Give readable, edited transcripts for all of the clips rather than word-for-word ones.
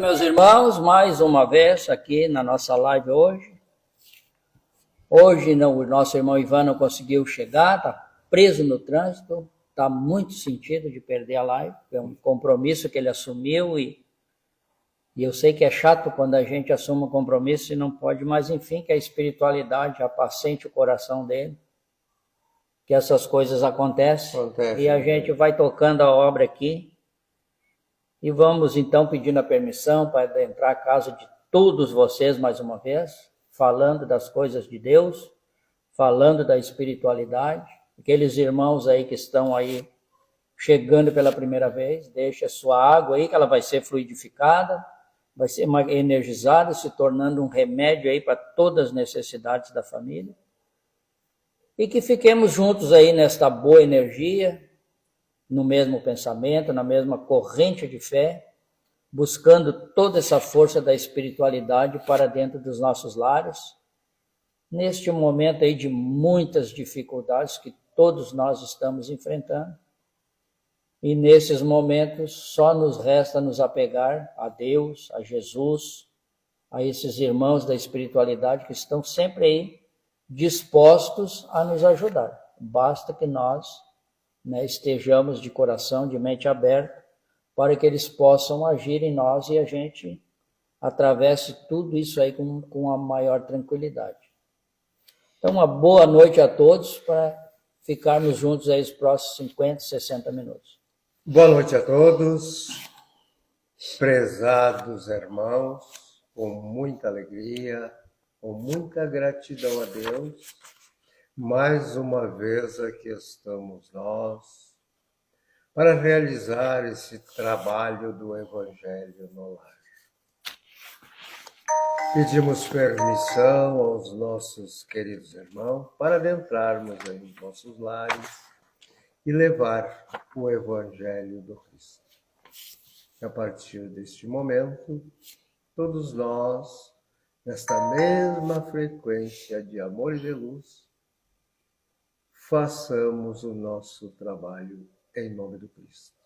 Meus irmãos, mais uma vez aqui na nossa live hoje. Hoje o nosso irmão Ivan não conseguiu chegar, está preso no trânsito, está muito sentido de perder a live, é um compromisso que ele assumiu e eu sei que é chato quando a gente assume um compromisso e não pode, mas enfim, que a espiritualidade apacente o coração dele, que essas coisas acontecem e a gente vai tocando a obra aqui. E vamos então pedindo a permissão para adentrar a casa de todos vocês mais uma vez, falando das coisas de Deus, falando da espiritualidade. Aqueles irmãos aí que estão aí chegando pela primeira vez, deixa a sua água aí que ela vai ser fluidificada, vai ser energizada, se tornando um remédio aí para todas as necessidades da família. E que fiquemos juntos aí nesta boa energia, no mesmo pensamento, na mesma corrente de fé, buscando toda essa força da espiritualidade para dentro dos nossos lares, neste momento aí de muitas dificuldades que todos nós estamos enfrentando. E nesses momentos só nos resta nos apegar a Deus, a Jesus, a esses irmãos da espiritualidade que estão sempre aí dispostos a nos ajudar. Basta que nós estejamos de coração, de mente aberta, para que eles possam agir em nós e a gente atravesse tudo isso aí com a maior tranquilidade. Então, uma boa noite a todos para ficarmos juntos aí os próximos 50, 60 minutos. Boa noite a todos, prezados irmãos, com muita alegria, com muita gratidão a Deus. Mais uma vez aqui estamos nós para realizar esse trabalho do Evangelho no lar. Pedimos permissão aos nossos queridos irmãos para adentrarmos em nossos lares e levar o Evangelho do Cristo. A partir deste momento, todos nós, nesta mesma frequência de amor e de luz, façamos o nosso trabalho em nome do Cristo.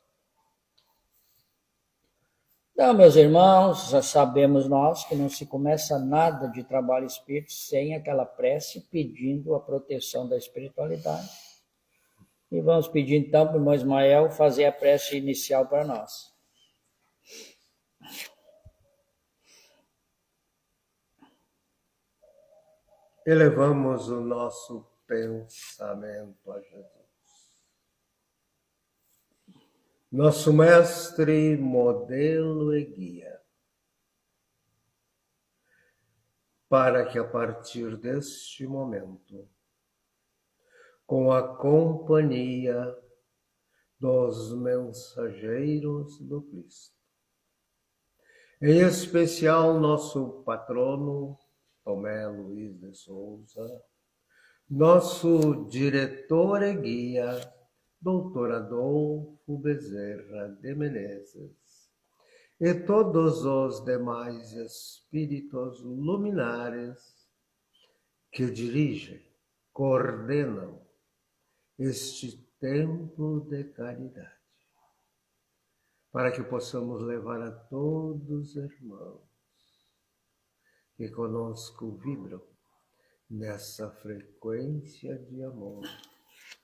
Então, meus irmãos, já sabemos nós que não se começa nada de trabalho espírita sem aquela prece pedindo a proteção da espiritualidade. E vamos pedir então para o irmão Ismael fazer a prece inicial para nós. Elevamos o nosso pensamento a Jesus. Nosso mestre, modelo e guia, para que a partir deste momento, com a companhia dos mensageiros do Cristo, em especial nosso patrono, Tomé Luiz de Souza, nosso diretor e guia, Dr. Adolfo Bezerra de Menezes, e todos os demais espíritos luminares que dirigem, coordenam este templo de caridade, para que possamos levar a todos os irmãos que conosco vibram nessa frequência de amor,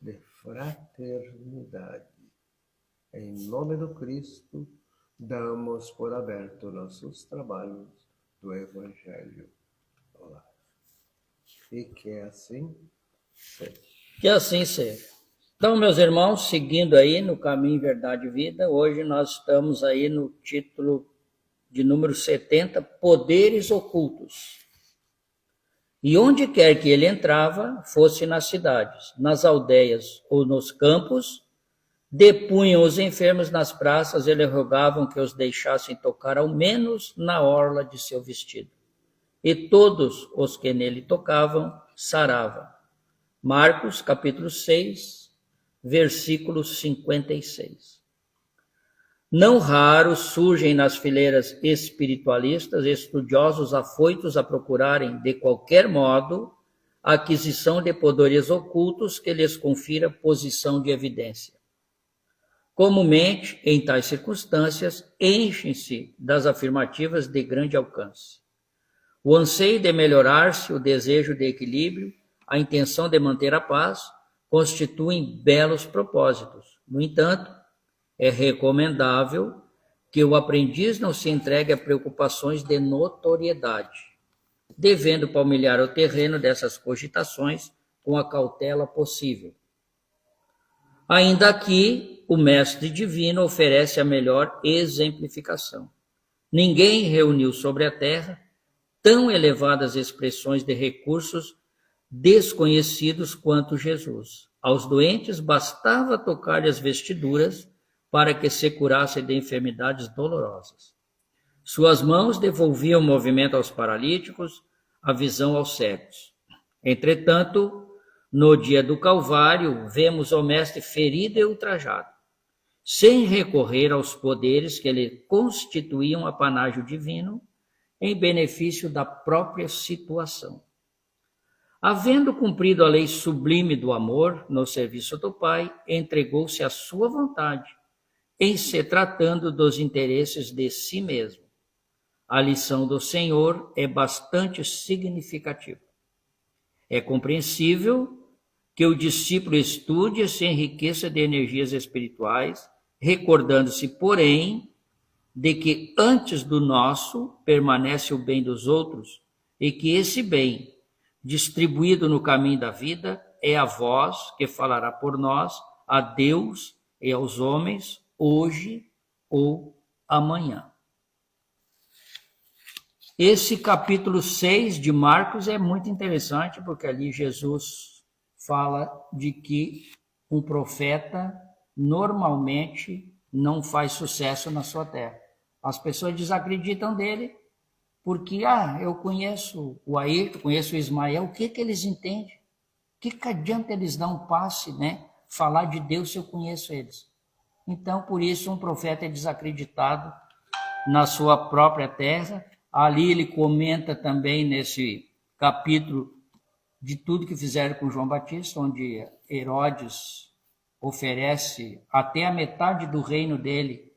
de fraternidade. Em nome do Cristo, damos por aberto nossos trabalhos do Evangelho. Olá. E que assim seja. Que assim seja. Então, meus irmãos, seguindo aí no caminho Verdade e Vida, hoje nós estamos aí no título de número 70, Poderes Ocultos. E onde quer que ele entrava, fosse nas cidades, nas aldeias ou nos campos, depunham os enfermos nas praças e lhe rogavam que os deixassem tocar ao menos na orla de seu vestido. E todos os que nele tocavam, saravam. Marcos, capítulo 6, versículo 56. Não raro surgem nas fileiras espiritualistas estudiosos afoitos a procurarem, de qualquer modo, a aquisição de poderes ocultos que lhes confira posição de evidência. Comumente, em tais circunstâncias, enchem-se das afirmativas de grande alcance. O anseio de melhorar-se, o desejo de equilíbrio, a intenção de manter a paz, constituem belos propósitos. No entanto, é recomendável que o aprendiz não se entregue a preocupações de notoriedade, devendo palmilhar o terreno dessas cogitações com a cautela possível. Ainda aqui, o Mestre Divino oferece a melhor exemplificação. Ninguém reuniu sobre a terra tão elevadas expressões de recursos desconhecidos quanto Jesus. Aos doentes bastava tocar-lhe as vestiduras para que se curassem de enfermidades dolorosas. Suas mãos devolviam o movimento aos paralíticos, a visão aos cegos. Entretanto, no dia do Calvário, vemos o Mestre ferido e ultrajado, sem recorrer aos poderes que lhe constituíam apanágio divino, em benefício da própria situação. Havendo cumprido a lei sublime do amor no serviço do Pai, entregou-se à sua vontade, em se tratando dos interesses de si mesmo. A lição do Senhor é bastante significativa. É compreensível que o discípulo estude e se enriqueça de energias espirituais, recordando-se, porém, de que antes do nosso permanece o bem dos outros e que esse bem, distribuído no caminho da vida, é a voz que falará por nós a Deus e aos homens hoje ou amanhã. Esse capítulo 6 de Marcos é muito interessante, porque ali Jesus fala de que um profeta normalmente não faz sucesso na sua terra. As pessoas desacreditam dele porque, eu conheço o Ayrton, conheço o Ismael, o que eles entendem? O que adianta eles dar um passe, né? Falar de Deus se eu conheço eles? Então, por isso, um profeta é desacreditado na sua própria terra. Ali ele comenta também nesse capítulo de tudo que fizeram com João Batista, onde Herodes oferece até a metade do reino dele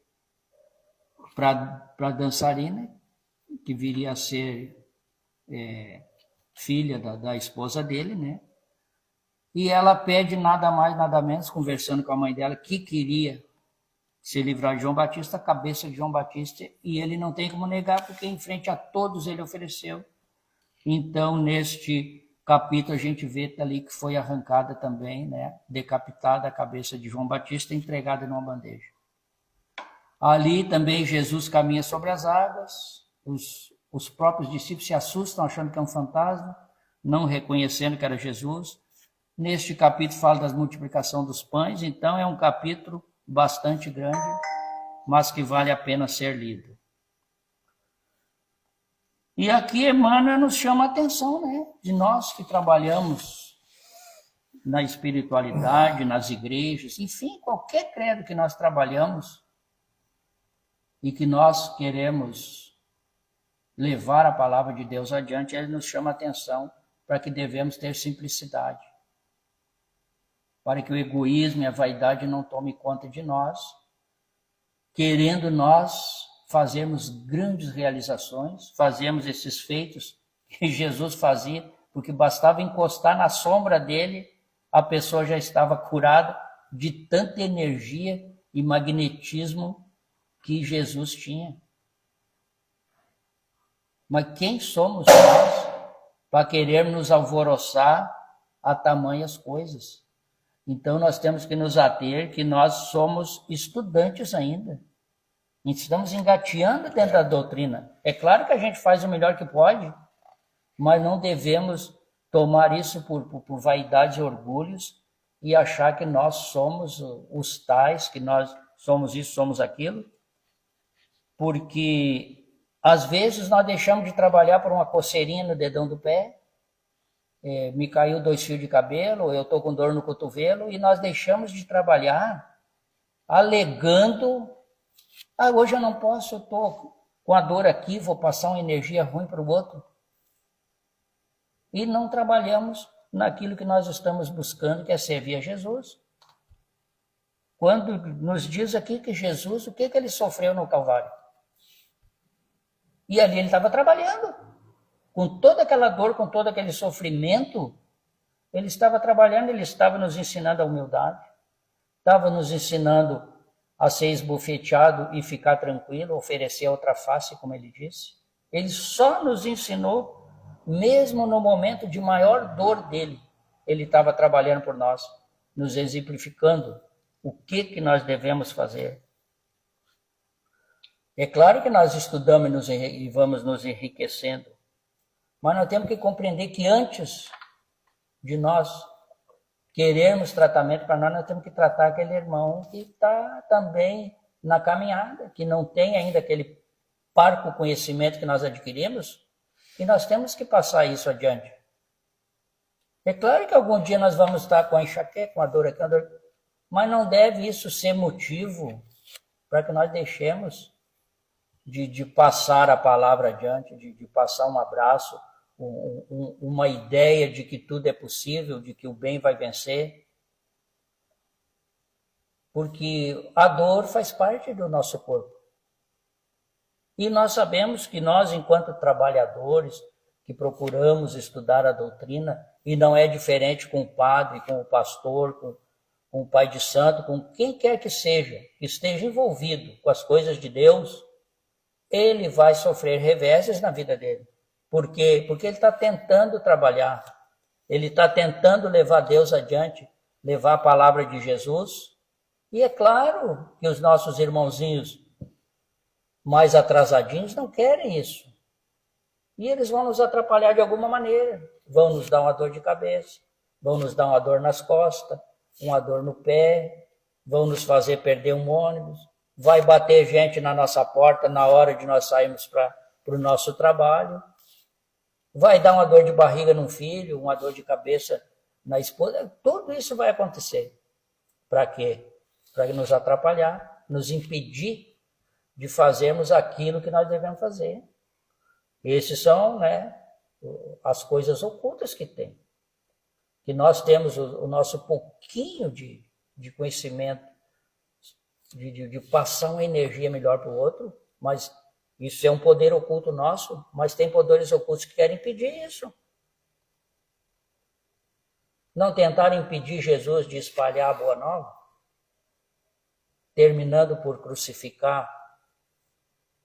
para a dançarina, que viria a ser filha da esposa dele, né? E ela pede nada mais, nada menos, conversando com a mãe dela, que queria se livrar de João Batista, a cabeça de João Batista, e ele não tem como negar, porque em frente a todos ele ofereceu. Então, neste capítulo, a gente vê ali que foi arrancada também, né, decapitada a cabeça de João Batista, entregada numa bandeja. Ali também Jesus caminha sobre as águas, os próprios discípulos se assustam achando que é um fantasma, não reconhecendo que era Jesus. Neste capítulo fala da multiplicação dos pães, então é um capítulo bastante grande, mas que vale a pena ser lido. E aqui Emmanuel nos chama a atenção, né, de nós que trabalhamos na espiritualidade, nas igrejas, enfim, qualquer credo que nós trabalhamos e que nós queremos levar a palavra de Deus adiante, ele nos chama a atenção para que devemos ter simplicidade, para que o egoísmo e a vaidade não tomem conta de nós, querendo nós fazermos grandes realizações, fazemos esses feitos que Jesus fazia, porque bastava encostar na sombra dele, a pessoa já estava curada de tanta energia e magnetismo que Jesus tinha. Mas quem somos nós para querermos nos alvoroçar a tamanhas coisas? Então nós temos que nos ater que nós somos estudantes ainda. Estamos engateando dentro da doutrina. É claro que a gente faz o melhor que pode, mas não devemos tomar isso por vaidade e orgulhos e achar que nós somos os tais, que nós somos isso, somos aquilo, porque às vezes nós deixamos de trabalhar por uma coceirinha no dedão do pé, me caiu 2 fios de cabelo, eu estou com dor no cotovelo, e nós deixamos de trabalhar alegando, hoje eu não posso, eu estou com a dor aqui, vou passar uma energia ruim para o outro. E não trabalhamos naquilo que nós estamos buscando, que é servir a Jesus. quando nos diz aqui que Jesus, o que ele sofreu no Calvário? E ali ele estava trabalhando. Com toda aquela dor, com todo aquele sofrimento, ele estava trabalhando, ele estava nos ensinando a humildade, estava nos ensinando a ser esbofeteado e ficar tranquilo, oferecer a outra face, como ele disse. Ele só nos ensinou, mesmo no momento de maior dor dele, ele estava trabalhando por nós, nos exemplificando o que nós devemos fazer. É claro que nós estudamos e vamos nos enriquecendo, mas nós temos que compreender que antes de nós querermos tratamento para nós temos que tratar aquele irmão que está também na caminhada, que não tem ainda aquele parco conhecimento que nós adquirimos, e nós temos que passar isso adiante. É claro que algum dia nós vamos estar com a enxaqueca, com a dor aqui, mas não deve isso ser motivo para que nós deixemos de passar a palavra adiante, de passar um abraço, uma ideia de que tudo é possível, de que o bem vai vencer. Porque a dor faz parte do nosso corpo. E nós sabemos que nós, enquanto trabalhadores, que procuramos estudar a doutrina, e não é diferente com o padre, com o pastor, com o pai de santo, com quem quer que seja, que esteja envolvido com as coisas de Deus, ele vai sofrer reveses na vida dele. Por quê? Porque ele está tentando trabalhar, ele está tentando levar Deus adiante, levar a palavra de Jesus. E é claro que os nossos irmãozinhos mais atrasadinhos não querem isso. E eles vão nos atrapalhar de alguma maneira. Vão nos dar uma dor de cabeça, vão nos dar uma dor nas costas, uma dor no pé, vão nos fazer perder um ônibus, vai bater gente na nossa porta na hora de nós sairmos para o nosso trabalho, vai dar uma dor de barriga num filho, uma dor de cabeça na esposa. Tudo isso vai acontecer. Para quê? Para nos atrapalhar, nos impedir de fazermos aquilo que nós devemos fazer. Esses são, as coisas ocultas que tem. Que nós temos o nosso pouquinho de conhecimento, de passar uma energia melhor para o outro, mas isso é um poder oculto nosso, mas tem poderes ocultos que querem impedir isso. Não tentaram impedir Jesus de espalhar a boa nova, terminando por crucificar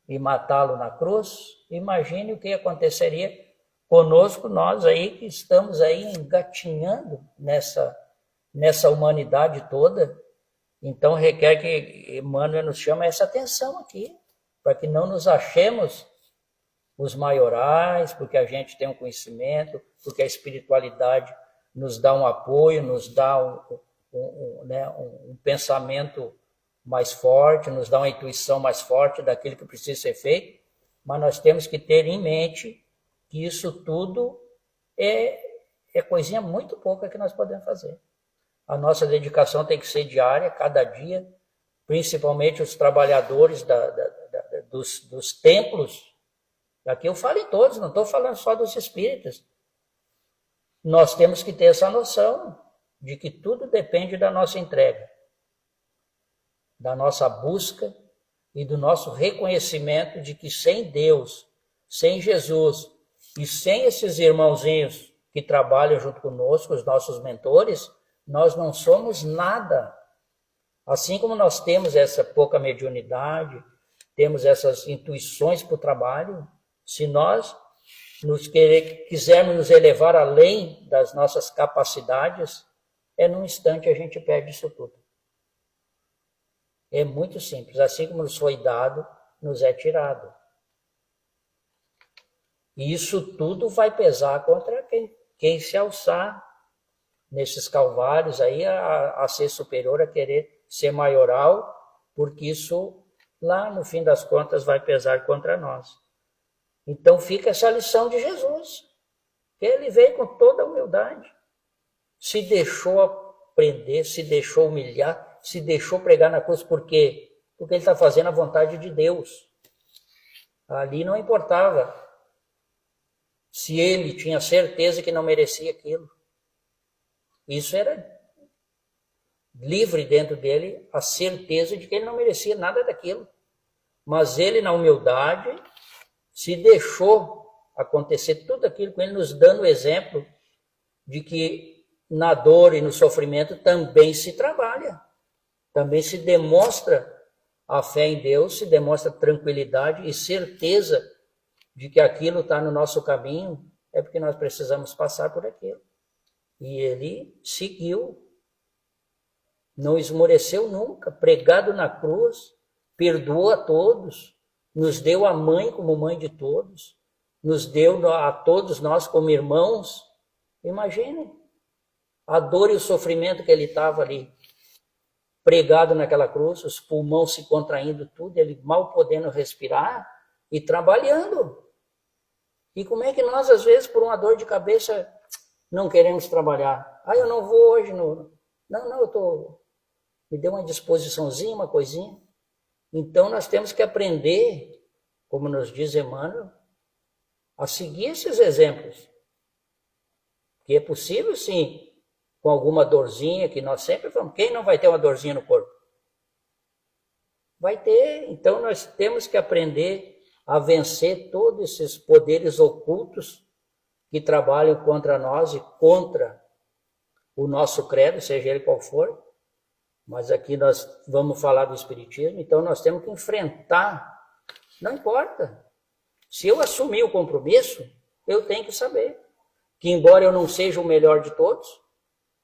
e matá-lo na cruz. Imagine o que aconteceria conosco, nós aí que estamos aí engatinhando nessa humanidade toda. Então requer que Emmanuel nos chame essa atenção aqui, para que não nos achemos os maiorais, porque a gente tem um conhecimento, porque a espiritualidade nos dá um apoio, nos dá um pensamento mais forte, nos dá uma intuição mais forte daquilo que precisa ser feito, mas nós temos que ter em mente que isso tudo é coisinha muito pouca que nós podemos fazer. A nossa dedicação tem que ser diária, cada dia, principalmente os trabalhadores dos templos. Aqui eu falo em todos, não estou falando só dos espíritas. Nós temos que ter essa noção de que tudo depende da nossa entrega, da nossa busca e do nosso reconhecimento de que sem Deus, sem Jesus e sem esses irmãozinhos que trabalham junto conosco, os nossos mentores, nós não somos nada. Assim como nós temos essa pouca mediunidade, temos essas intuições para o trabalho, se nós quisermos nos elevar além das nossas capacidades, num instante a gente perde isso tudo. É muito simples. Assim como nos foi dado, nos é tirado. E isso tudo vai pesar contra quem se alçar nesses calvários aí a ser superior, a querer ser maioral, porque isso lá no fim das contas vai pesar contra nós. Então fica essa lição de Jesus, que ele veio com toda a humildade, se deixou aprender, se deixou humilhar, se deixou pregar na cruz. Por quê? Porque ele está fazendo a vontade de Deus. Ali não importava se ele tinha certeza que não merecia aquilo. Isso era livre dentro dele a certeza de que ele não merecia nada daquilo. Mas ele, na humildade, se deixou acontecer tudo aquilo com ele, nos dando o exemplo de que na dor e no sofrimento também se trabalha, também se demonstra a fé em Deus, se demonstra tranquilidade e certeza de que aquilo está no nosso caminho, é porque nós precisamos passar por aquilo. E ele seguiu, não esmoreceu nunca, pregado na cruz, perdoou a todos, nos deu a mãe como mãe de todos, nos deu a todos nós como irmãos. Imagine a dor e o sofrimento que ele estava ali, pregado naquela cruz, os pulmões se contraindo tudo, ele mal podendo respirar e trabalhando. E como é que nós, às vezes, por uma dor de cabeça, não queremos trabalhar? Eu não vou hoje. Me deu uma disposiçãozinha, uma coisinha. Então, nós temos que aprender, como nos diz Emmanuel, a seguir esses exemplos. Que é possível, sim, com alguma dorzinha, que nós sempre falamos. Quem não vai ter uma dorzinha no corpo? Vai ter. Então, nós temos que aprender a vencer todos esses poderes ocultos que trabalham contra nós e contra o nosso credo, seja ele qual for. Mas aqui nós vamos falar do Espiritismo, então nós temos que enfrentar. Não importa. Se eu assumir o compromisso, eu tenho que saber que, embora eu não seja o melhor de todos,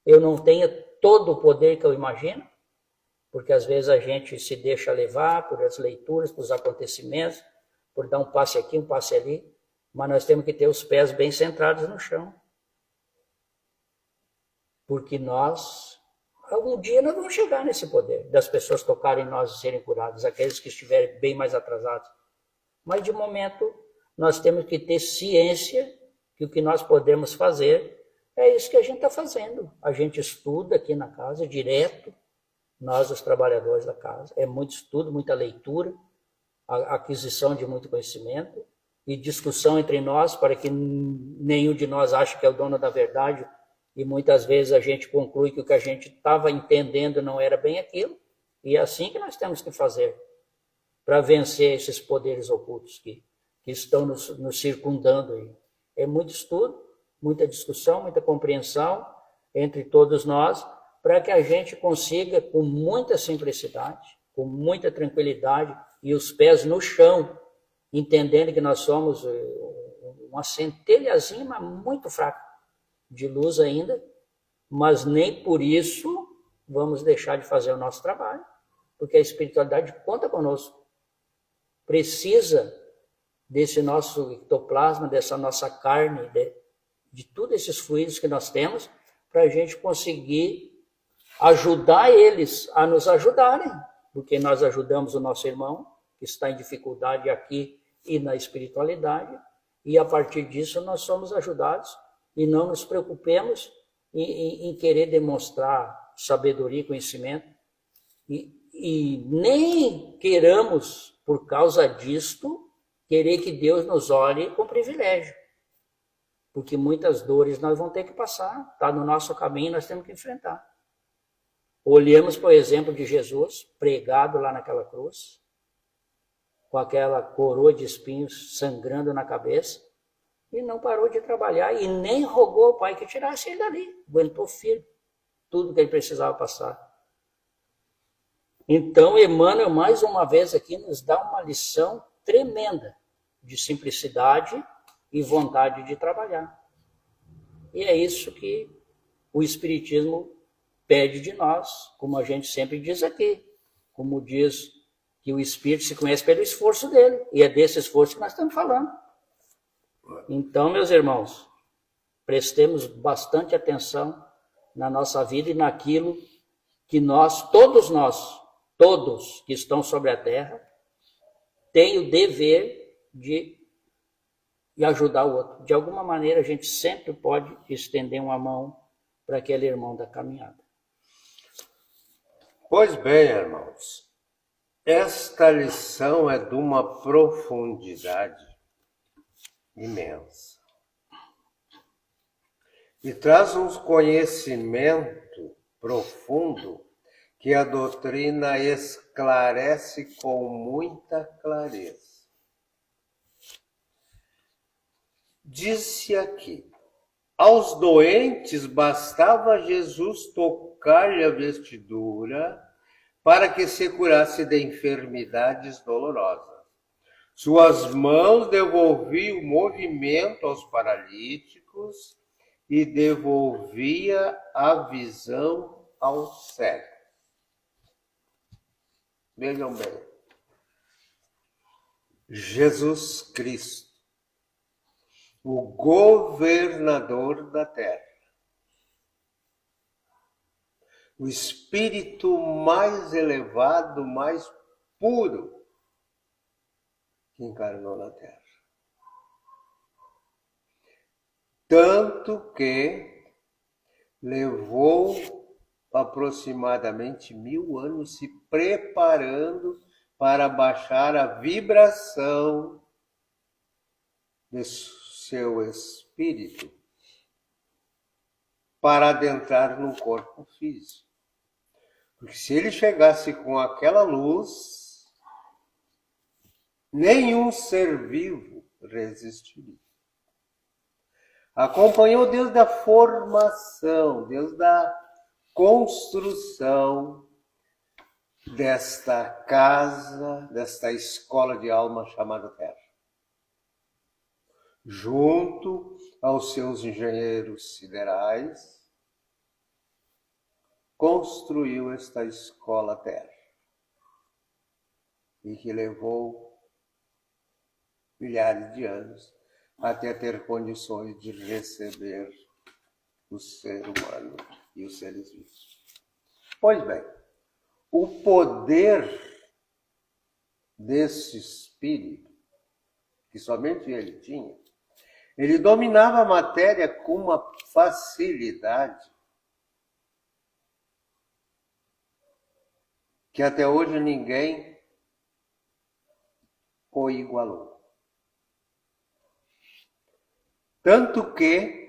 eu não tenha todo o poder que eu imagino, porque às vezes a gente se deixa levar por as leituras, por os acontecimentos, por dar um passe aqui, um passe ali, mas nós temos que ter os pés bem centrados no chão. Porque algum dia nós vamos chegar nesse poder, das pessoas tocarem em nós e serem curadas, aqueles que estiverem bem mais atrasados. Mas de momento, nós temos que ter ciência que o que nós podemos fazer é isso que a gente está fazendo. A gente estuda aqui na casa, direto, nós, os trabalhadores da casa. É muito estudo, muita leitura, a aquisição de muito conhecimento e discussão entre nós para que nenhum de nós ache que é o dono da verdade e muitas vezes a gente conclui que o que a gente estava entendendo não era bem aquilo. E é assim que nós temos que fazer para vencer esses poderes ocultos que estão nos circundando aí. É muito estudo, muita discussão, muita compreensão entre todos nós, para que a gente consiga, com muita simplicidade, com muita tranquilidade e os pés no chão, entendendo que nós somos uma centelhazinha, mas muito fraca, de luz ainda, mas nem por isso vamos deixar de fazer o nosso trabalho, porque a espiritualidade conta conosco. Precisa desse nosso ectoplasma, dessa nossa carne, de todos esses fluidos que nós temos, para a gente conseguir ajudar eles a nos ajudarem, porque nós ajudamos o nosso irmão, que está em dificuldade aqui e na espiritualidade, e a partir disso nós somos ajudados, e não nos preocupemos em querer demonstrar sabedoria e conhecimento, e nem queiramos, por causa disto, querer que Deus nos olhe com privilégio. Porque muitas dores nós vamos ter que passar, está no nosso caminho, nós temos que enfrentar. Olhemos, por exemplo, de Jesus, pregado lá naquela cruz, com aquela coroa de espinhos sangrando na cabeça, e não parou de trabalhar, e nem rogou ao Pai que tirasse ele dali, aguentou firme tudo que ele precisava passar. Então, Emmanuel, mais uma vez aqui, nos dá uma lição tremenda de simplicidade e vontade de trabalhar. E é isso que o Espiritismo pede de nós, como a gente sempre diz aqui, como diz que o Espírito se conhece pelo esforço dele, e é desse esforço que nós estamos falando. Então, meus irmãos, prestemos bastante atenção na nossa vida e naquilo que todos que estão sobre a terra, têm o dever de ajudar o outro. De alguma maneira, a gente sempre pode estender uma mão para aquele irmão da caminhada. Pois bem, irmãos, esta lição é de uma profundidade imensa e traz um conhecimento profundo que a doutrina esclarece com muita clareza. Disse aqui: aos doentes bastava Jesus tocar-lhe a vestidura para que se curasse de enfermidades dolorosas. Suas mãos devolviam o movimento aos paralíticos e devolvia a visão aos cegos. Vejam bem, Jesus Cristo, o governador da terra, o espírito mais elevado, mais puro, que encarnou na terra. Tanto que levou aproximadamente 1000 anos se preparando para baixar a vibração de seu espírito para adentrar no corpo físico. Porque se ele chegasse com aquela luz, nenhum ser vivo resistiria. Acompanhou desde a formação, desde a construção desta casa, desta escola de alma chamada Terra. Junto aos seus engenheiros siderais, construiu esta escola Terra. E que levou milhares de anos até ter condições de receber o ser humano e os seres vivos. Pois bem, o poder desse espírito, que somente ele tinha, ele dominava a matéria com uma facilidade que até hoje ninguém o igualou. Tanto que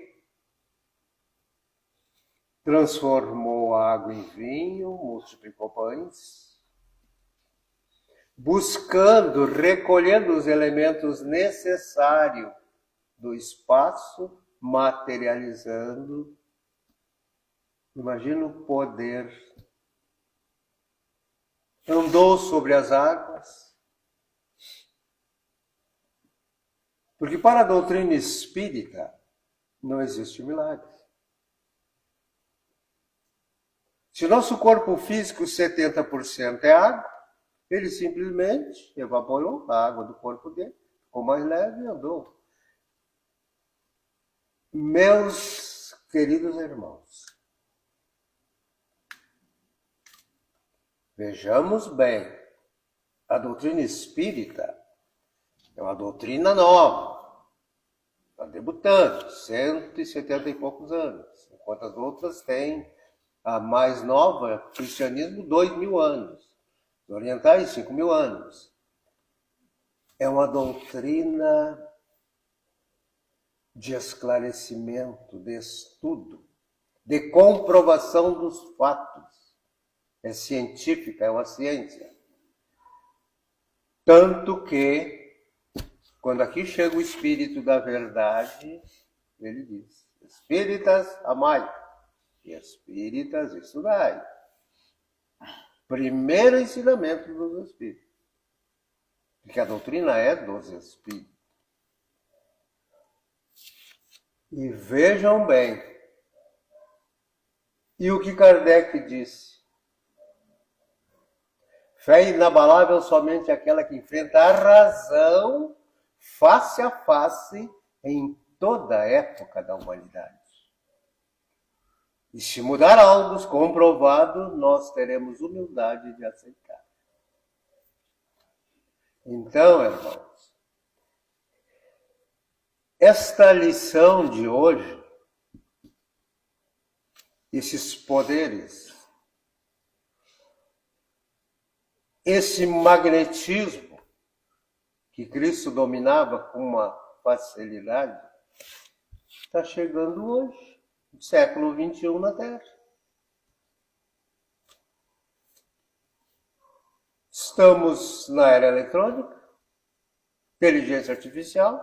transformou a água em vinho, multiplicou pães, buscando, recolhendo os elementos necessários do espaço, materializando. Imagina o poder. Andou sobre as águas. Porque para a doutrina espírita não existe milagre. Se o nosso corpo físico 70% é água, ele simplesmente evaporou a água do corpo dele, ficou mais leve e andou. Meus queridos irmãos, vejamos bem, a doutrina espírita é uma doutrina nova, está debutando, 170 e poucos anos, enquanto as outras têm, a mais nova, o cristianismo, 2000 anos, os orientais, 5000 anos. É uma doutrina de esclarecimento, de estudo, de comprovação dos fatos. É científica, é uma ciência. Tanto que, quando aqui chega o Espírito da Verdade, ele diz: espíritas, amai, e espíritas, estudai. Primeiro ensinamento dos espíritos. Porque a doutrina é dos espíritos. E vejam bem, e o que Kardec disse: fé inabalável somente aquela que enfrenta a razão face a face em toda a época da humanidade. E se mudar algo comprovado, nós teremos humildade de aceitar. Então, irmãos, esta lição de hoje, esses poderes, esse magnetismo que Cristo dominava com uma facilidade, está chegando hoje, no século XXI na Terra. estamos na era eletrônica, inteligência artificial.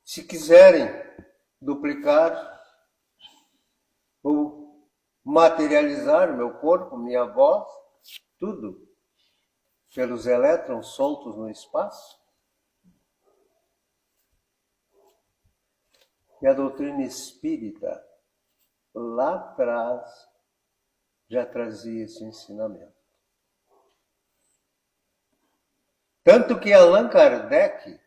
Se quiserem duplicar ou materializar meu corpo, minha voz, tudo, pelos elétrons soltos no espaço. E a doutrina espírita, lá atrás, já trazia esse ensinamento. Tanto que Allan Kardec,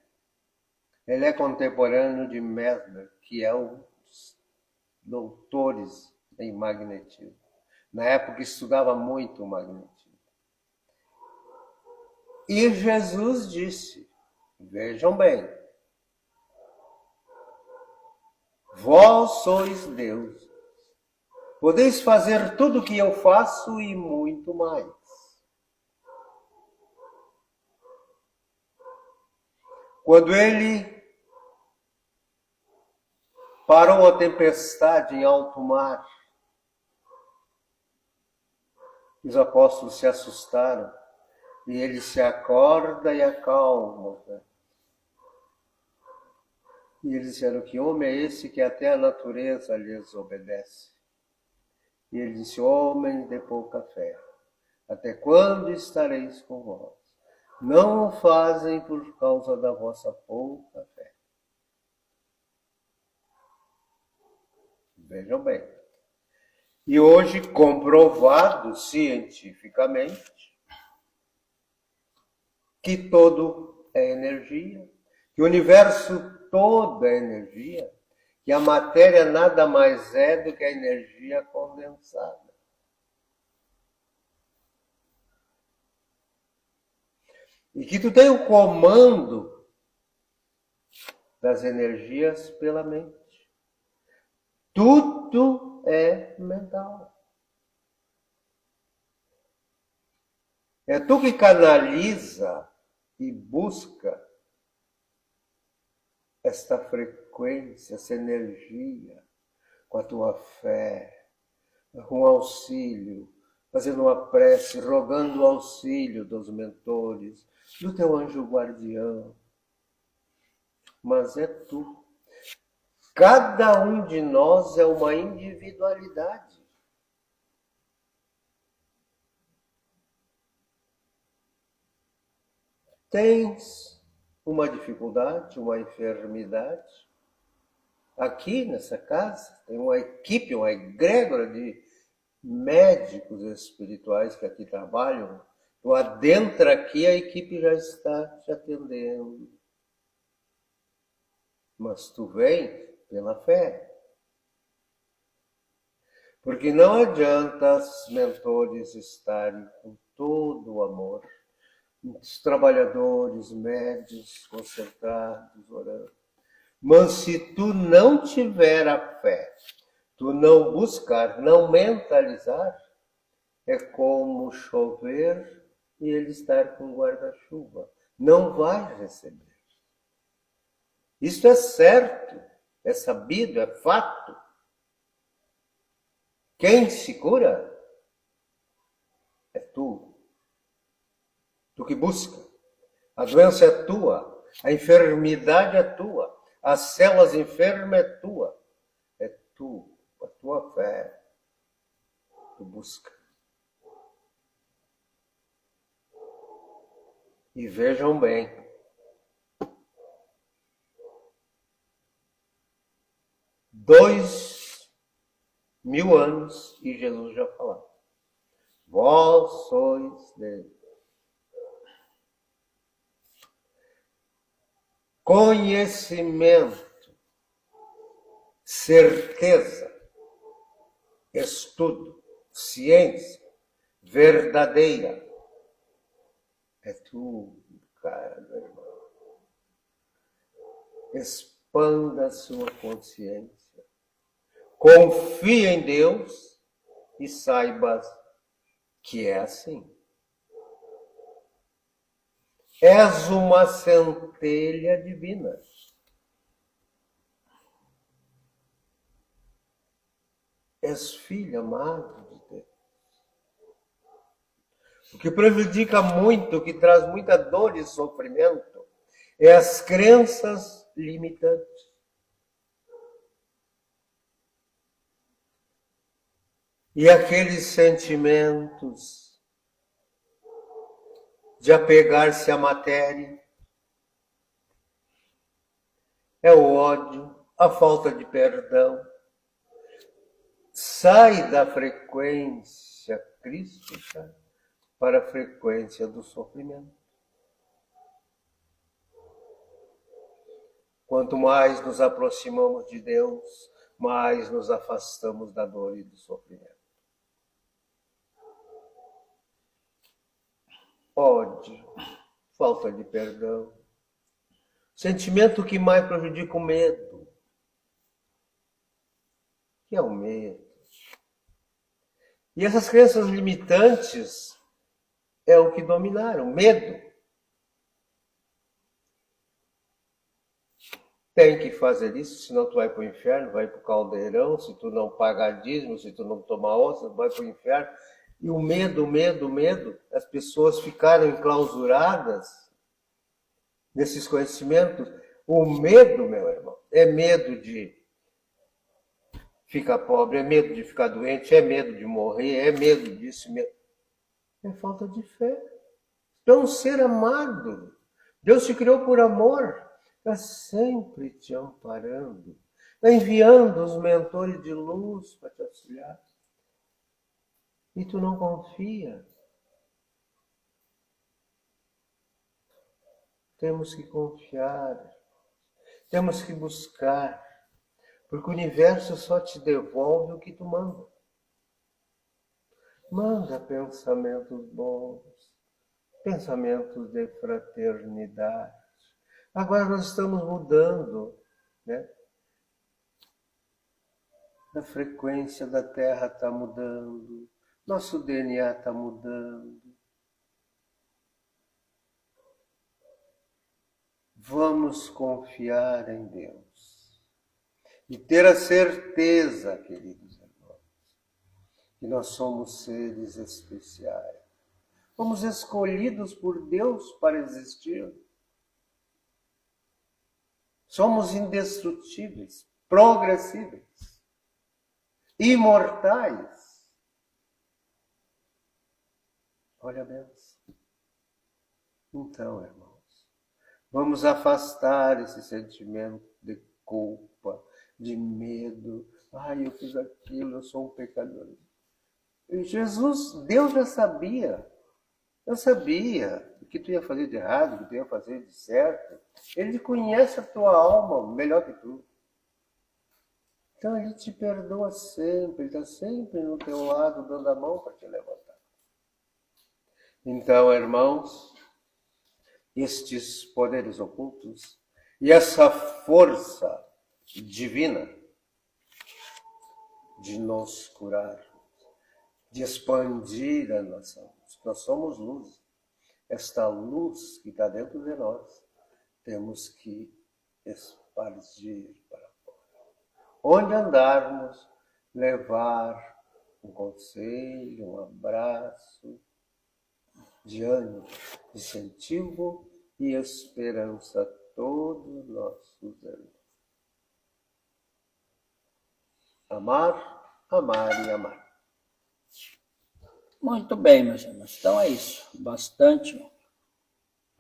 ele é contemporâneo de Mesmer, que é um dos doutores em magnetismo. Na época estudava muito o magnetismo. E Jesus disse, vejam bem, vós sois Deus, podeis fazer tudo o que eu faço e muito mais. Quando ele parou a tempestade em alto mar, os apóstolos se assustaram e ele se acorda e acalma. E eles disseram, que homem é esse que até a natureza lhes obedece? E ele disse, homens de pouca fé, até quando estareis com vós? Não o fazem por causa da vossa pouca fé. Vejam bem. E hoje, comprovado cientificamente, que todo é energia, que o universo todo é energia, que a matéria nada mais é do que a energia condensada. E que tu tem o comando das energias pela mente. Tudo é mental. É tu que canaliza e busca esta frequência, essa energia, com a tua fé, com auxílio, fazendo uma prece, rogando o auxílio dos mentores, do teu anjo guardião. Mas é tu. Cada um de nós é uma individualidade. Tens uma dificuldade, uma enfermidade. Aqui nessa casa tem uma equipe, uma egrégora de médicos espirituais que aqui trabalham. Tu adentra aqui, a equipe já está te atendendo. Mas tu vem pela fé. Porque não adianta os mentores estarem com todo o amor, os trabalhadores, médios, concentrados, orando. Mas se tu não tiver a fé, tu não buscar, não mentalizar, é como chover e ele estar com guarda-chuva. Não vai receber. Isso é certo, é sabido, é fato. Quem se cura é tu. Tu que busca. A doença é tua, a enfermidade é tua, as células enfermas é tua. É tu, a tua fé. Tu busca. E vejam bem, 2000 anos e Jesus já falava. Vós sois Deus. Conhecimento, certeza, estudo, ciência verdadeira. É tu, cara, meu irmão. Expanda a sua consciência. Confie em Deus e saiba que é assim. És uma centelha divina. És filho amado de Deus. O que prejudica muito, o que traz muita dor e sofrimento, é as crenças limitantes. E aqueles sentimentos de apegar-se à matéria, é o ódio, a falta de perdão. Sai da frequência crística para a frequência do sofrimento. Quanto mais nos aproximamos de Deus, mais nos afastamos da dor e do sofrimento. Ódio, falta de perdão, sentimento que mais prejudica o medo. Que é o medo. E essas crenças limitantes é o que dominaram, medo. Tem que fazer isso, senão tu vai para o inferno, vai para o caldeirão, se tu não pagar dízimo, se tu não tomar onça, vai para o inferno. E o medo, as pessoas ficaram enclausuradas nesses conhecimentos. O medo, meu irmão, é medo de ficar pobre, é medo de ficar doente, é medo de morrer, é medo disso, medo. É falta de fé. Tu é um ser amado. Deus te criou por amor. Está sempre te amparando. Está enviando os mentores de luz para te auxiliar. E tu não confia. Temos que confiar. Temos que buscar. Porque o universo só te devolve o que tu manda. Manda pensamentos bons, pensamentos de fraternidade. Agora nós estamos mudando, né? A frequência da Terra está mudando, nosso DNA está mudando. Vamos confiar em Deus e ter a certeza, queridos irmãos, que nós somos seres especiais. Fomos escolhidos por Deus para existir. Somos indestrutíveis, progressíveis, imortais. Olha a benção. Então, irmãos, vamos afastar esse sentimento de culpa, de medo. Ai, eu fiz aquilo, eu sou um pecador. E Jesus, Deus já sabia. Eu sabia o que tu ia fazer de errado, o que tu ia fazer de certo. Ele conhece a tua alma melhor que tu. Então ele te perdoa sempre, ele está sempre no teu lado, dando a mão para te levantar. Então, irmãos, estes poderes ocultos e essa força divina de nos curar, de expandir a nossa luz. Nós somos luz. Esta luz que está dentro de nós, temos que espargir para fora. Onde andarmos, levar um conselho, um abraço, de ânimo, de incentivo e esperança a todos nossos irmãos. Amar, amar e amar. Muito bem, meus irmãos. Então é isso. Bastante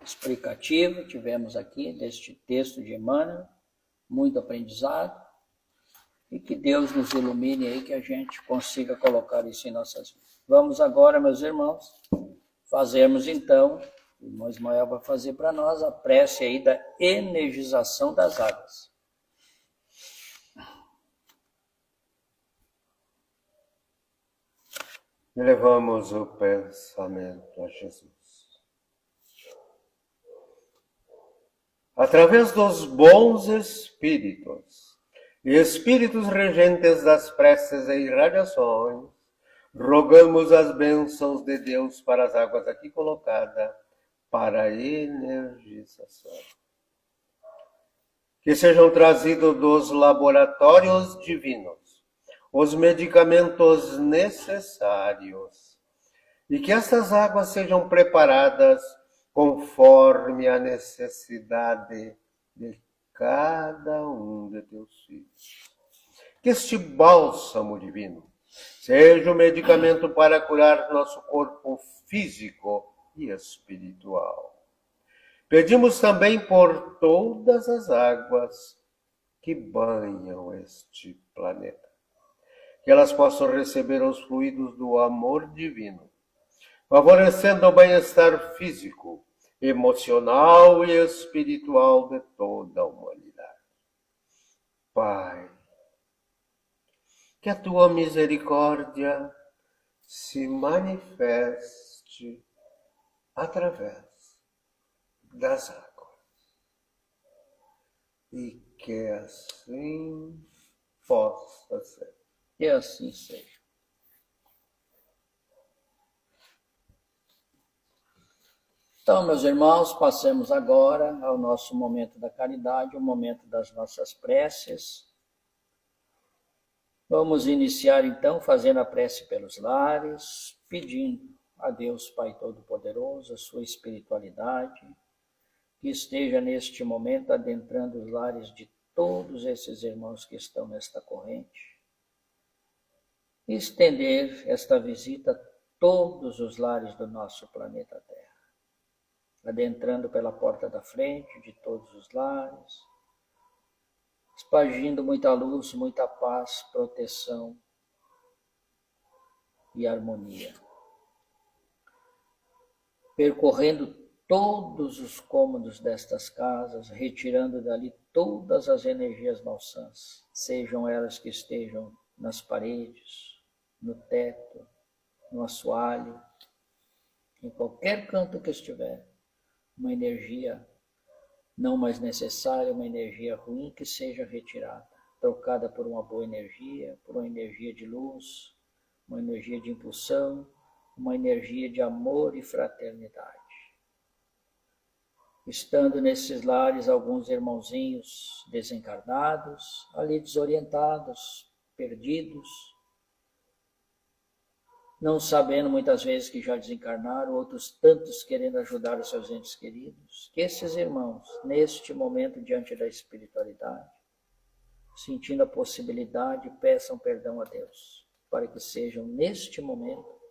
explicativo tivemos aqui deste texto de Emmanuel. Muito aprendizado. E que Deus nos ilumine aí, que a gente consiga colocar isso em nossas vidas. Vamos agora, meus irmãos, fazermos então, o irmão Ismael vai fazer para nós a prece aí da energização das águas. Levamos o pensamento a Jesus. Através dos bons espíritos e espíritos regentes das preces e irradiações, rogamos as bênçãos de Deus para as águas aqui colocadas, para a energização. Que sejam trazidos dos laboratórios divinos os medicamentos necessários e que essas águas sejam preparadas conforme a necessidade de cada um de teus filhos. Que este bálsamo divino seja o medicamento para curar nosso corpo físico e espiritual. Pedimos também por todas as águas que banham este planeta, que elas possam receber os fluidos do amor divino, favorecendo o bem-estar físico, emocional e espiritual de toda a humanidade. Pai, que a tua misericórdia se manifeste através das águas e que assim possa ser. Que assim seja. Então, meus irmãos, passemos agora ao nosso momento da caridade, o momento das nossas preces. Vamos iniciar então fazendo a prece pelos lares, pedindo a Deus Pai Todo-Poderoso, a sua espiritualidade, que esteja neste momento adentrando os lares de todos esses irmãos que estão nesta corrente, e estender esta visita a todos os lares do nosso planeta Terra, adentrando pela porta da frente de todos os lares, espargindo muita luz, muita paz, proteção e harmonia. Percorrendo todos os cômodos destas casas, retirando dali todas as energias malsãs, sejam elas que estejam nas paredes, no teto, no assoalho, em qualquer canto que estiver, uma energia não mais necessária, uma energia ruim que seja retirada, trocada por uma boa energia, por uma energia de luz, uma energia de impulsão, uma energia de amor e fraternidade. Estando nesses lares alguns irmãozinhos desencarnados, ali desorientados, perdidos, não sabendo muitas vezes que já desencarnaram, outros tantos querendo ajudar os seus entes queridos, que esses irmãos, neste momento diante da espiritualidade, sentindo a possibilidade, peçam perdão a Deus, para que sejam neste momento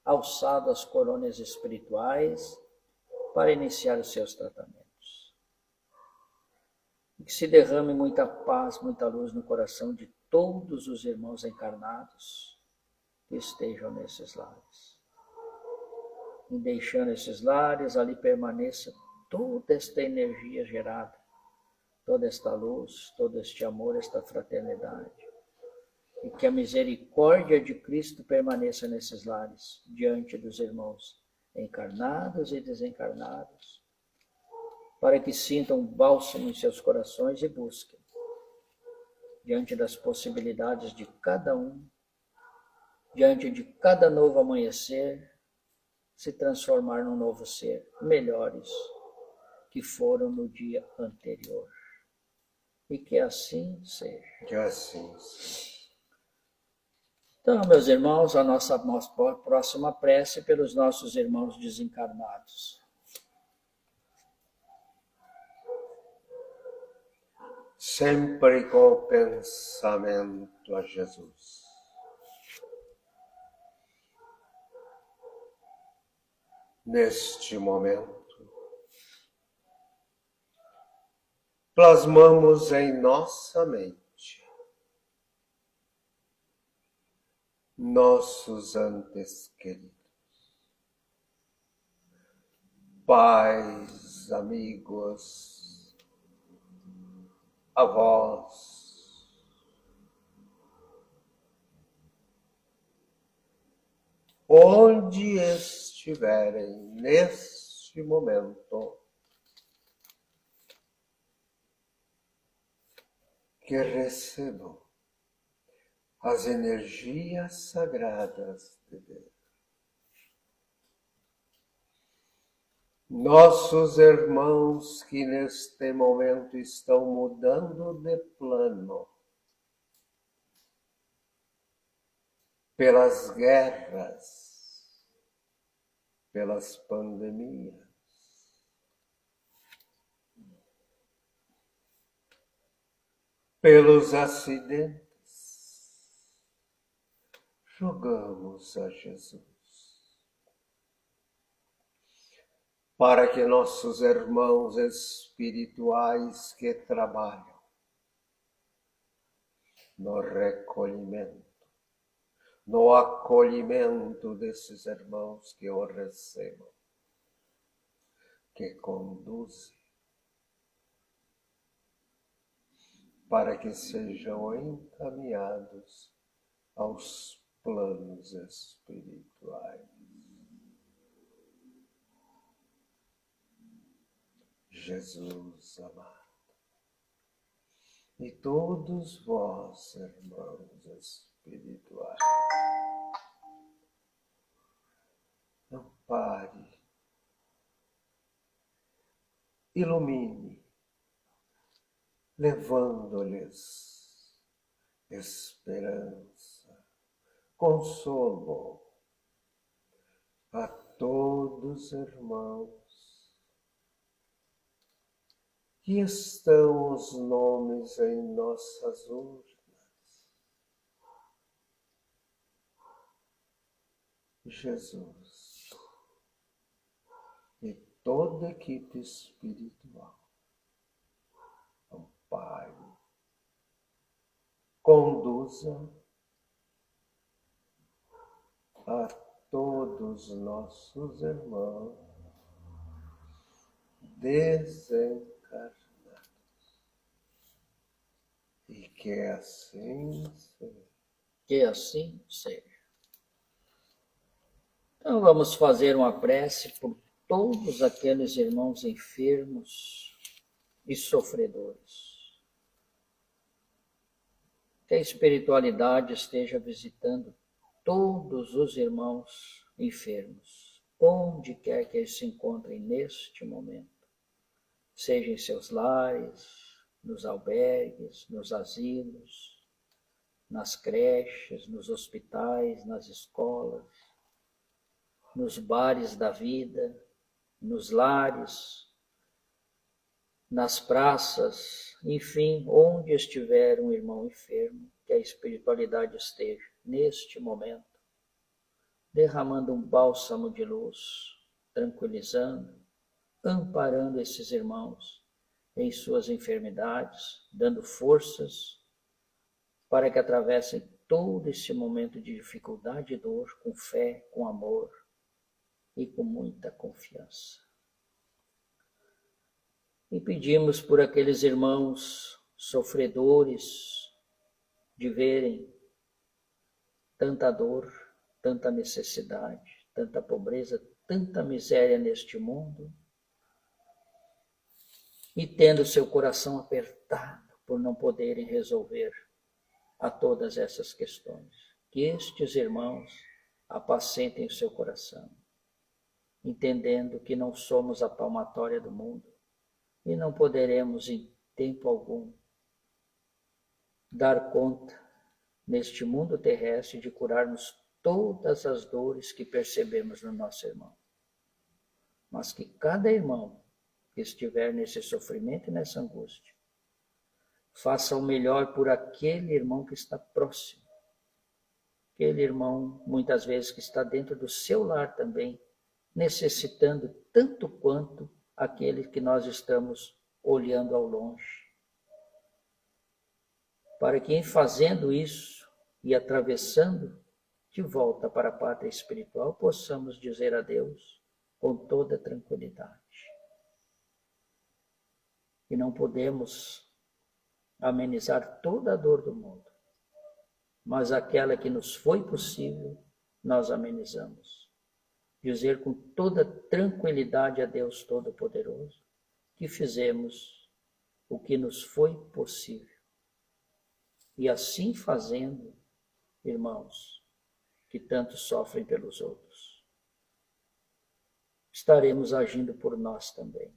alçados às coroas espirituais para iniciar os seus tratamentos. E que se derrame muita paz, muita luz no coração de todos os irmãos encarnados que estejam nesses lares. E deixando esses lares, ali permaneça toda esta energia gerada, toda esta luz, todo este amor, esta fraternidade. E que a misericórdia de Cristo permaneça nesses lares, diante dos irmãos encarnados e desencarnados, para que sintam bálsamo em seus corações e busquem, diante das possibilidades de cada um, diante de cada novo amanhecer, se transformar num novo ser, melhores que foram no dia anterior. E que assim seja. Que assim seja. Então, meus irmãos, a nossa próxima prece pelos nossos irmãos desencarnados. Sempre com o pensamento a Jesus. Neste momento, plasmamos em nossa mente nossos antes queridos, pais, amigos, avós, onde estiverem neste momento, que recebam as energias sagradas de Deus. Nossos irmãos que neste momento estão mudando de plano pelas guerras, pelas pandemias, pelos acidentes, rogamos a Jesus para que nossos irmãos espirituais que trabalham no recolhimento, no acolhimento desses irmãos que o recebam, que conduzem, para que sejam encaminhados aos planos espirituais. Jesus amado, e todos vós, irmãos espirituais, ampare, ilumine, levando-lhes esperança, consolo a todos, irmãos, que estão os nomes em nossas urnas. Jesus e toda a equipe espiritual, ampare, conduza a todos nossos irmãos desencarnados. E que assim seja. Que assim seja. Então vamos fazer uma prece por todos aqueles irmãos enfermos e sofredores. Que a espiritualidade esteja visitando todos os irmãos enfermos, onde quer que eles se encontrem neste momento, seja em seus lares, nos albergues, nos asilos, nas creches, nos hospitais, nas escolas, nos bares da vida, nos lares, nas praças, enfim, onde estiver um irmão enfermo, que a espiritualidade esteja neste momento, derramando um bálsamo de luz, tranquilizando, amparando esses irmãos em suas enfermidades, dando forças para que atravessem todo esse momento de dificuldade e dor com fé, com amor e com muita confiança. E pedimos por aqueles irmãos sofredores de verem tanta dor, tanta necessidade, tanta pobreza, tanta miséria neste mundo, e tendo seu coração apertado por não poderem resolver a todas essas questões. Que estes irmãos apacentem o seu coração, entendendo que não somos a palmatória do mundo e não poderemos em tempo algum dar conta neste mundo terrestre de curarmos todas as dores que percebemos no nosso irmão. Mas que cada irmão que estiver nesse sofrimento e nessa angústia faça o melhor por aquele irmão que está próximo, aquele irmão muitas vezes que está dentro do seu lar também, necessitando tanto quanto aquele que nós estamos olhando ao longe. Para que em fazendo isso e atravessando de volta para a pátria espiritual, possamos dizer a Deus com toda tranquilidade. E não podemos amenizar toda a dor do mundo, mas aquela que nos foi possível, nós amenizamos. Dizer com toda tranquilidade a Deus Todo-Poderoso que fizemos o que nos foi possível. E assim fazendo, irmãos, que tanto sofrem pelos outros, estaremos agindo por nós também.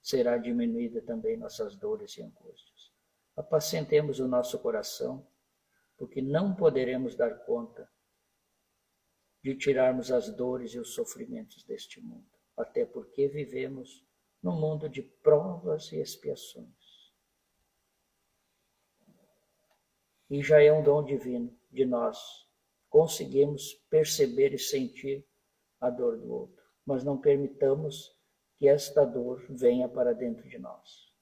Será diminuída também nossas dores e angústias. Apacentemos o nosso coração, porque não poderemos dar conta de tirarmos as dores e os sofrimentos deste mundo, até porque vivemos num mundo de provas e expiações. E já é um dom divino de nós conseguirmos perceber e sentir a dor do outro, mas não permitamos que esta dor venha para dentro de nós,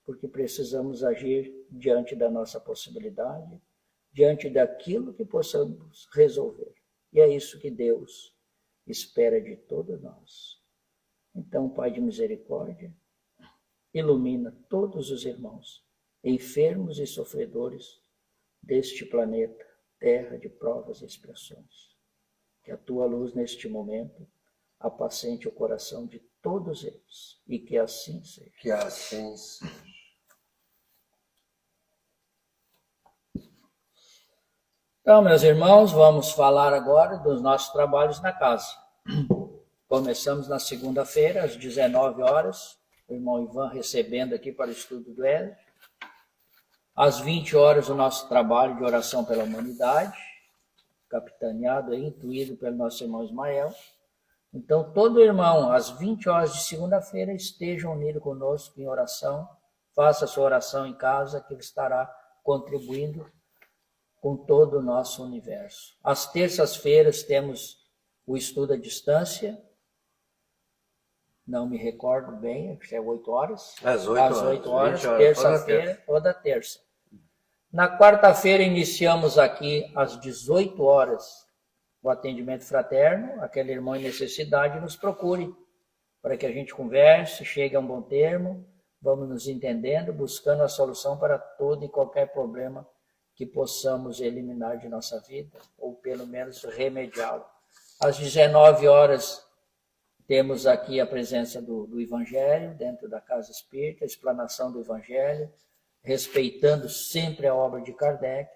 porque precisamos agir diante da nossa possibilidade, diante daquilo que possamos resolver. E é isso que Deus espera de todos nós. Então, Pai de misericórdia, ilumina todos os irmãos, enfermos e sofredores deste planeta, terra de provas e expiações. Que a tua luz neste momento apacente o coração de todos eles, e que assim seja. Que assim seja. Então, meus irmãos, vamos falar agora dos nossos trabalhos na casa. Começamos na segunda-feira, às 19 horas, o irmão Ivan recebendo aqui para o estudo do Éder. Às 20 horas, o nosso trabalho de oração pela humanidade, capitaneado e intuído pelo nosso irmão Ismael. Então, todo irmão, às 20 horas de segunda-feira, esteja unido conosco em oração, faça a sua oração em casa, que ele estará contribuindo com todo o nosso universo. Às terças-feiras temos o estudo à distância, não me recordo bem, acho que é 8 horas. Às 8 horas, terça-feira, toda terça. Na quarta-feira iniciamos aqui às 18 horas o atendimento fraterno. Aquele irmão em necessidade nos procure, para que a gente converse, chegue a um bom termo, vamos nos entendendo, buscando a solução para todo e qualquer problema que possamos eliminar de nossa vida, ou pelo menos remediá-lo. Às 19 horas temos aqui a presença do Evangelho, dentro da Casa Espírita, a explanação do Evangelho, respeitando sempre a obra de Kardec.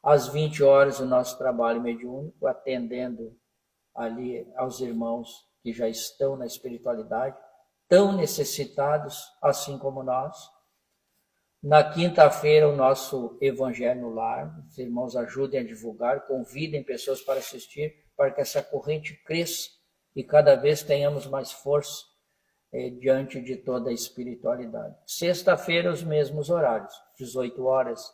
Às 20 horas o nosso trabalho mediúnico, atendendo ali aos irmãos que já estão na espiritualidade, tão necessitados, assim como nós. Na quinta-feira, o nosso Evangelho no Lar. Os irmãos ajudem a divulgar, convidem pessoas para assistir, para que essa corrente cresça e cada vez tenhamos mais força diante de toda a espiritualidade. Sexta-feira, os mesmos horários. 18 horas,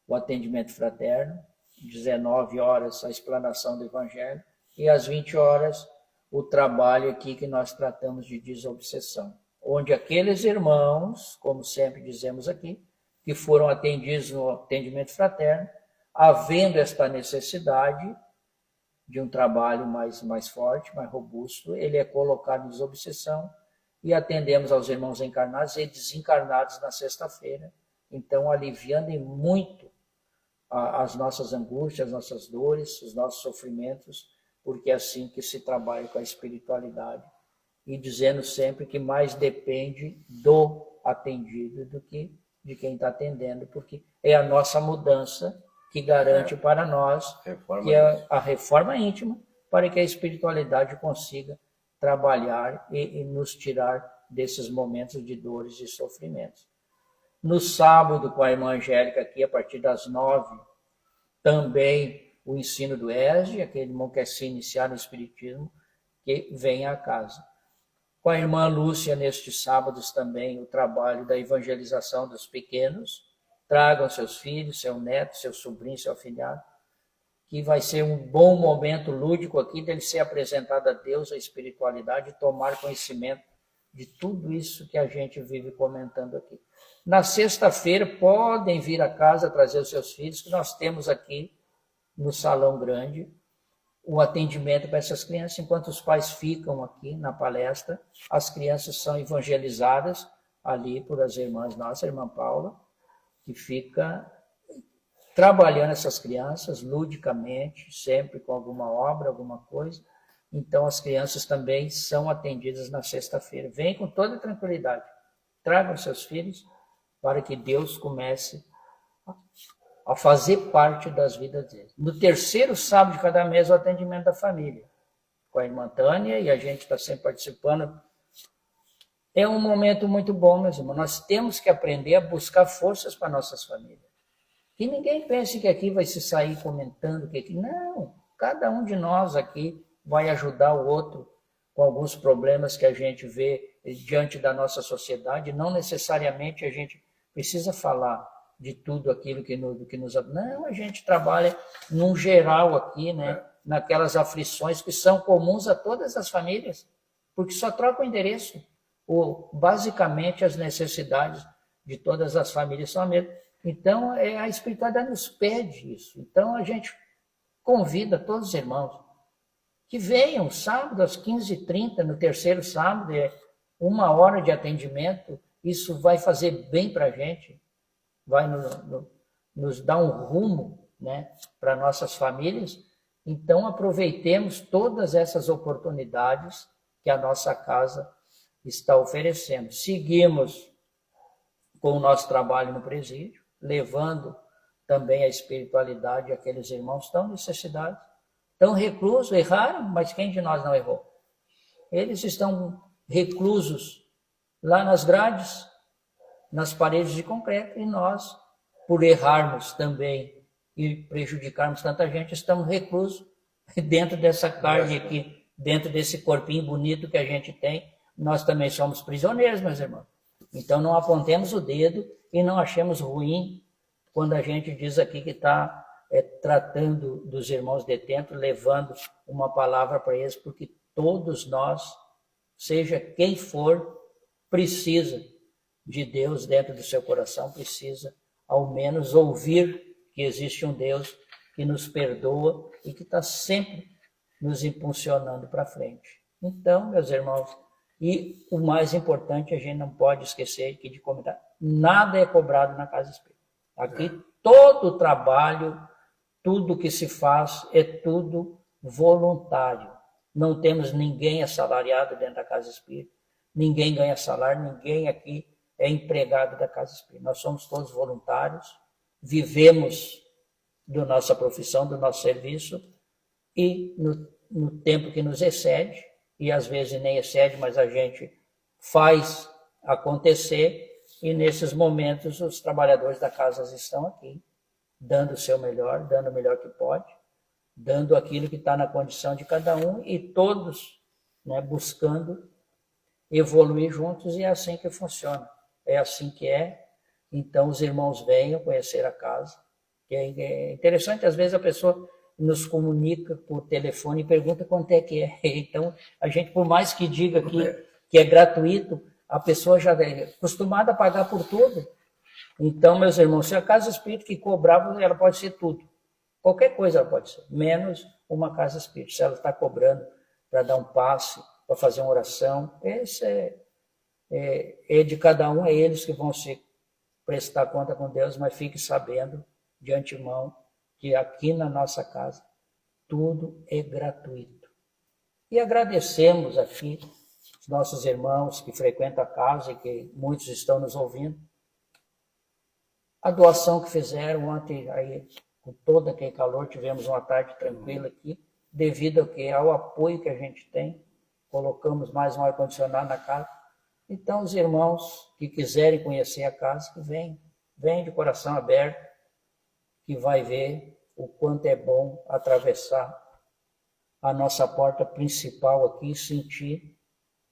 o atendimento fraterno. 19 horas, a explanação do Evangelho. E às 20 horas, o trabalho aqui que nós tratamos de desobsessão, onde aqueles irmãos, como sempre dizemos aqui, que foram atendidos no atendimento fraterno, havendo esta necessidade de um trabalho mais forte, mais robusto, ele é colocado em desobsessão e atendemos aos irmãos encarnados e desencarnados na sexta-feira, então aliviando muito as nossas angústias, as nossas dores, os nossos sofrimentos, porque é assim que se trabalha com a espiritualidade. E dizendo sempre que mais depende do atendido do que de quem está atendendo, porque é a nossa mudança que garante para nós que é a reforma íntima, para que a espiritualidade consiga trabalhar e nos tirar desses momentos de dores e sofrimentos. No sábado, com a irmã Angélica aqui, a partir das 9, também o ensino do ESG, aquele irmão que quer se iniciar no Espiritismo, que venha a casa. Com a irmã Lúcia, nestes sábados também, o trabalho da evangelização dos pequenos. Tragam seus filhos, seu neto, seu sobrinho, seu afilhado, que vai ser um bom momento lúdico aqui dele ser apresentado a Deus, a espiritualidade, e tomar conhecimento de tudo isso que a gente vive comentando aqui. Na sexta-feira, podem vir a casa trazer os seus filhos, que nós temos aqui no Salão Grande, o atendimento para essas crianças. Enquanto os pais ficam aqui na palestra, as crianças são evangelizadas ali por as irmãs nossas, a irmã Paula, que fica trabalhando essas crianças ludicamente, sempre com alguma obra, alguma coisa. Então as crianças também são atendidas na sexta-feira. Vem com toda tranquilidade, tragam seus filhos para que Deus comece a fazer parte das vidas deles. No terceiro sábado de cada mês, o atendimento da família, com a irmã Tânia, e a gente está sempre participando. É um momento muito bom, meus irmãos. Nós temos que aprender a buscar forças para nossas famílias. Que ninguém pense que aqui vai se sair comentando que aqui. Não. Cada um de nós aqui vai ajudar o outro com alguns problemas que a gente vê diante da nossa sociedade. Não necessariamente a gente precisa falar de tudo aquilo que nos... Não, a gente trabalha num geral aqui, né? Naquelas aflições que são comuns a todas as famílias, porque só troca o endereço. Basicamente, as necessidades de todas as famílias são a mesma. Então, a espiritualidade nos pede isso. Então, a gente convida todos os irmãos que venham sábado às 15h30, no terceiro sábado, 1 hora de atendimento. Isso vai fazer bem para a gente, vai nos dar um rumo, né, para nossas famílias. Então, aproveitemos todas essas oportunidades que a nossa casa está oferecendo. Seguimos com o nosso trabalho no presídio, levando também a espiritualidade àqueles irmãos tão necessitados, tão reclusos, erraram, mas quem de nós não errou? Eles estão reclusos lá nas grades, nas paredes de concreto, e nós, por errarmos também e prejudicarmos tanta gente, estamos reclusos dentro dessa carne aqui, dentro desse corpinho bonito que a gente tem. Nós também somos prisioneiros, meus irmãos. Então não apontemos o dedo e não achemos ruim quando a gente diz aqui que está tratando dos irmãos detentos, levando uma palavra para eles, porque todos nós, seja quem for, precisa de Deus dentro do seu coração, precisa ao menos ouvir que existe um Deus que nos perdoa e que está sempre nos impulsionando para frente. Então, meus irmãos, e o mais importante, a gente não pode esquecer aqui de comentar, nada é cobrado na Casa Espírita. Aqui todo o trabalho, tudo que se faz é tudo voluntário. Não temos ninguém assalariado dentro da Casa Espírita, ninguém ganha salário, ninguém aqui é empregado da Casa Espírita. Nós somos todos voluntários, vivemos da nossa profissão, do nosso serviço, e no tempo que nos excede, e às vezes nem excede, mas a gente faz acontecer, e nesses momentos os trabalhadores da casa estão aqui, dando o seu melhor, dando o melhor que pode, dando aquilo que está na condição de cada um, e todos, né, buscando evoluir juntos, e é assim que funciona, é assim que é. Então os irmãos venham conhecer a casa, que é interessante, às vezes a pessoa nos comunica por telefone e pergunta quanto é que é. Então, a gente, por mais que diga que é gratuito, a pessoa já é acostumada a pagar por tudo. Então, meus irmãos, se a Casa Espírita que cobrava, ela pode ser tudo. Qualquer coisa ela pode ser, menos uma Casa Espírita. Se ela está cobrando para dar um passe, para fazer uma oração, esse é de cada um, é eles que vão se prestar conta com Deus, mas fique sabendo de antemão que aqui na nossa casa tudo é gratuito. E agradecemos aqui os nossos irmãos que frequentam a casa e que muitos estão nos ouvindo, a doação que fizeram ontem, aí, com todo aquele calor, tivemos uma tarde tranquila aqui, devido ao apoio que a gente tem, colocamos mais um ar-condicionado na casa. Então, os irmãos que quiserem conhecer a casa, que venham de coração aberto, que vai ver o quanto é bom atravessar a nossa porta principal aqui e sentir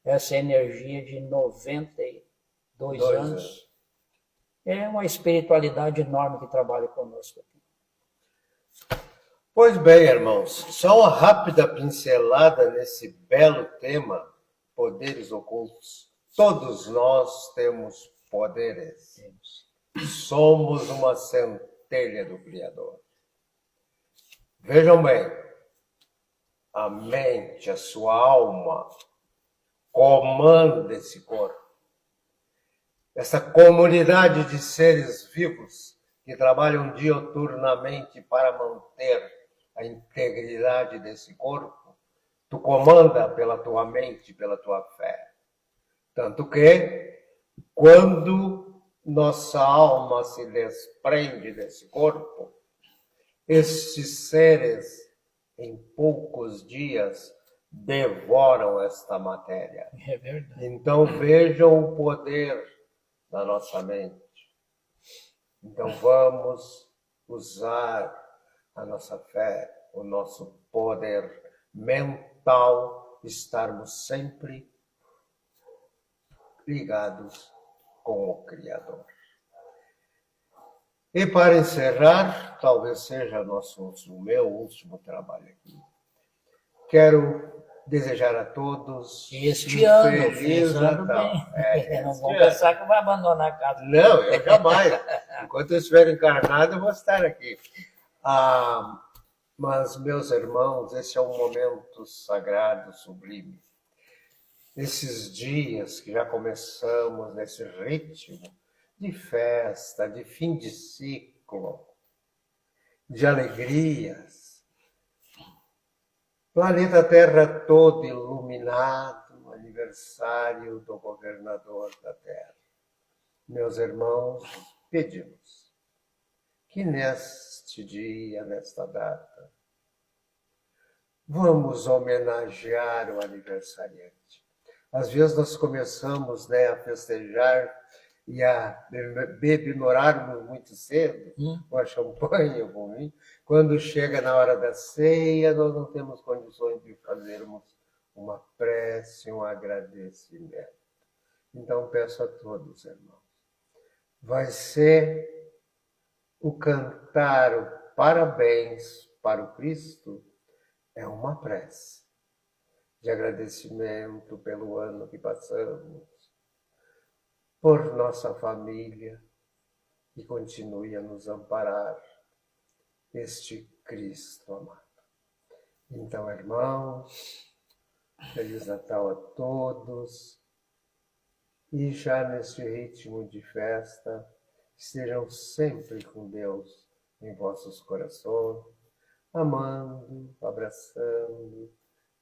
essa energia de 92 anos. É uma espiritualidade enorme que trabalha conosco aqui. Pois bem, irmãos, só uma rápida pincelada nesse belo tema, poderes ocultos. Todos nós temos poderes. Somos uma centelha do Criador. Vejam bem, a mente, a sua alma, comanda esse corpo. Essa comunidade de seres vivos que trabalham diuturnamente para manter a integridade desse corpo, tu comanda pela tua mente, pela tua fé. Tanto que, quando nossa alma se desprende desse corpo, estes seres, em poucos dias, devoram esta matéria. É verdade. Então vejam o poder da nossa mente. Então vamos usar a nossa fé, o nosso poder mental, estarmos sempre ligados com o Criador. E para encerrar, talvez seja o meu último trabalho aqui, quero desejar a todos este ano, feliz frisando Natal. bem. Não vão pensar que vai abandonar a casa. Não, eu jamais. Enquanto eu estiver encarnado, eu vou estar aqui. Mas, meus irmãos, esse é um momento sagrado, sublime. Nesses dias que já começamos nesse ritmo de festa, de fim de ciclo, de alegrias, planeta Terra todo iluminado, aniversário do governador da Terra. Meus irmãos, pedimos que neste dia, nesta data, vamos homenagear o aniversariante. Às vezes nós começamos a festejar e a bebimorarmos muito cedo, com a champanhe, com o vinho. Quando chega na hora da ceia, nós não temos condições de fazermos uma prece, um agradecimento. Então peço a todos, irmãos, vai ser o cantar o parabéns para o Cristo, é uma prece de agradecimento pelo ano que passamos, por nossa família, que continue a nos amparar, este Cristo amado. Então, irmãos, Feliz Natal a todos, e já neste ritmo de festa, estejam sempre com Deus em vossos corações, amando, abraçando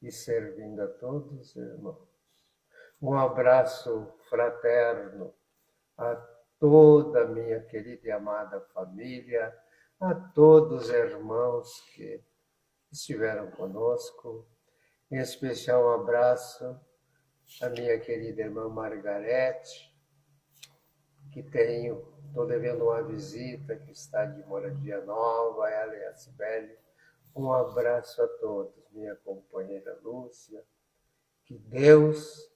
e servindo a todos os irmãos. Um abraço fraterno a toda a minha querida e amada família, a todos os irmãos que estiveram conosco. Em especial um abraço à minha querida irmã Margarete, que estou devendo uma visita, que está de moradia nova, ela e a Cibele. Um abraço a todos, minha companheira Lúcia, que Deus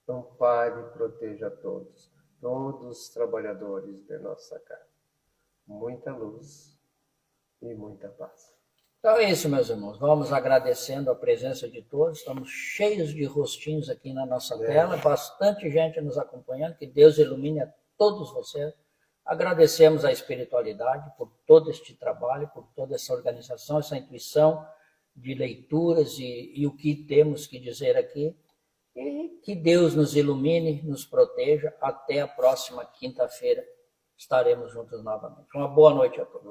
ampare e proteja todos os trabalhadores de nossa casa. Muita luz e muita paz. Então é isso, meus irmãos. Vamos agradecendo a presença de todos. Estamos cheios de rostinhos aqui na nossa tela. Bastante gente nos acompanhando. Que Deus ilumine a todos vocês. Agradecemos a espiritualidade por todo este trabalho, por toda essa organização, essa intuição de leituras e o que temos que dizer aqui. E que Deus nos ilumine, nos proteja. Até a próxima quinta-feira estaremos juntos novamente. Uma boa noite a todos.